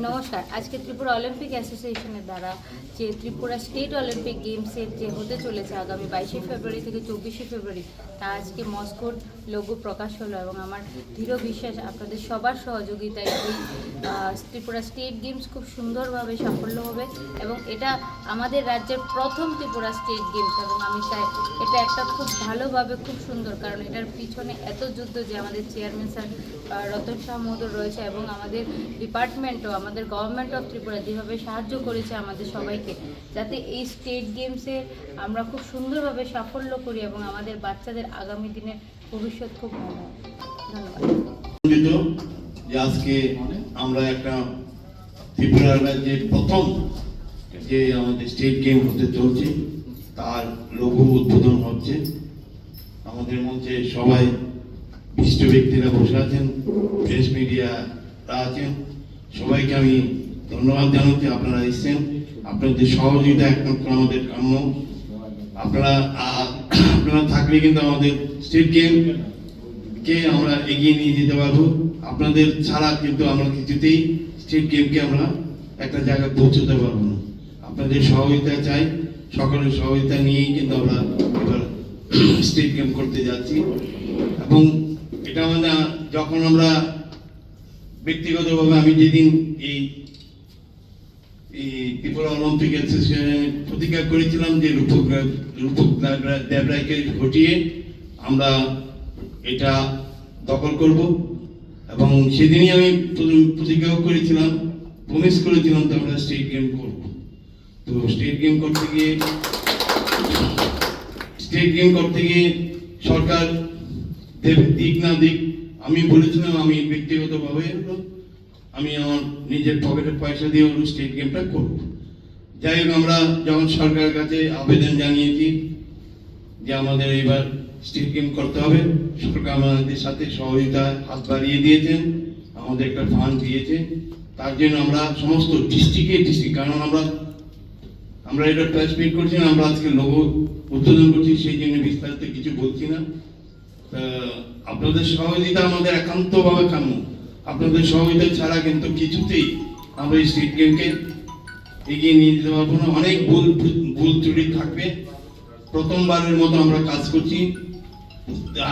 নমস্কার। আজকে ত্রিপুরা অলিম্পিক অ্যাসোসিয়েশনের দ্বারা যে ত্রিপুরা স্টেট অলিম্পিক গেমসের যে হতে চলেছে আগামী 22শে ফেব্রুয়ারি থেকে 24শে ফেব্রুয়ারি, তা আজকে মস্কোর লোগো প্রকাশ হলো এবং আমার দৃঢ় বিশ্বাস আপনাদের সবার সহযোগিতায় এই ত্রিপুরা স্টেট গেমস খুব সুন্দরভাবে সাফল্য হবে এবং এটা আমাদের রাজ্যের প্রথম ত্রিপুরা স্টেট গেমস এবং আমি চাই এটা একটা খুব ভালোভাবে খুব সুন্দর, কারণ এটার পিছনে এত যুদ্ধ যে আমাদের চেয়ারম্যান স্যার রতন শাহ মহোদয় রয়েছে এবং আমাদের ডিপার্টমেন্টও আমাদের গভর্নমেন্ট অফ ত্রিপুরা যেভাবে সাহায্য করেছে আমাদের সবাইকে, যাতে এই স্টেট গেমসে আমরা খুব সুন্দরভাবে সাফল্য করি এবং আমাদের বাচ্চাদের আগামী দিনের ভবিষ্যৎ খুব ভালো হয়। ধন্যবাদ। যে আজকে আমরা একটা ত্রিপুরার রাজ্যে প্রথম যে আমাদের স্টেট গেম হতে চলছে তার লঘু উদ্বোধন হচ্ছে। আমাদের মঞ্চে সবাই বিশিষ্ট ব্যক্তিরা বসে আছেন, প্রেস মিডিয়ারা আছেন, সবাইকে আমি ধন্যবাদ জানাচ্ছি। আপনারা এসেছেন, আপনাদের সহযোগিতা একমাত্র আমাদের কাম্য। আপনারা থাকলে কিন্তু আমাদের স্টেট গেম কে আমরা এগিয়ে নিয়ে যেতে পারবো। আপনাদের ছাড়া কিন্তু আমরা কিছুতেই স্টেট গেমকে আমরা একটা জায়গায় পৌঁছতে পারবো না। আপনাদের সহযোগিতা চাই, সকলের সহযোগিতা নিয়েই কিন্তু আমরা এবার স্টেট গেম করতে যাচ্ছি। এবং এটা মানে যখন আমরা ব্যক্তিগতভাবে আমি যেদিন এই ত্রিপুরা অলিম্পিক অ্যাসোসিয়েশনে প্রতিজ্ঞা করেছিলাম যে রূপক দেবরায়কে ঘটিয়ে আমরা এটা দখল করব, এবং সেদিনই আমি প্রতিজ্ঞাও করেছিলাম, প্রমিস করেছিলাম যে আমরা স্টেট গেম করব। তো স্টেট গেম করতে গিয়ে সরকার দিক না দিক, আমি বলেছিলাম আমি ব্যক্তিগতভাবে আমি আমার নিজের পকেটের পয়সা দিয়ে হলো স্টেট গেমটা করব। যাই হোক, আমরা যখন সরকারের কাছে আবেদন জানিয়েছি যে আমাদের এবার স্টেট গেম করতে হবে, সরকার আমাদের সাথে সহযোগিতায় হাত বাড়িয়ে দিয়েছেন, আমাদের একটা ফান্ড দিয়েছে। তার জন্য আমরা সমস্ত ডিস্ট্রিক্ট, কারণ আমরা এটা প্রেস মিট করছি না, আমরা আজকে লোগো উদ্বোধন করছি, সেই জন্য বিস্তারিত কিছু বলছি না। আপনাদের সহযোগিতা আমাদের একান্তভাবে কাম্য। আপনাদের সহযোগিতা ছাড়া কিন্তু কিছুতেই আমরা এই স্টেট গেমকে এগিয়ে নিয়ে যেতে পারবো না। অনেক ভুল ত্রুটি থাকবে। প্রথমবারের মতো আমরা কাজ করছি,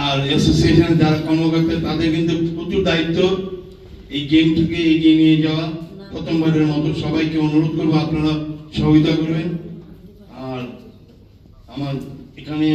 আর অ্যাসোসিয়েশন যারা কর্মকর্তা তাদের কিন্তু প্রচুর দায়িত্ব এই গেমটিকে এগিয়ে নিয়ে যাওয়া। প্রথমবারের মতো সবাইকে অনুরোধ করবো আপনারা সহযোগিতা করবেন। আর আমার এখানে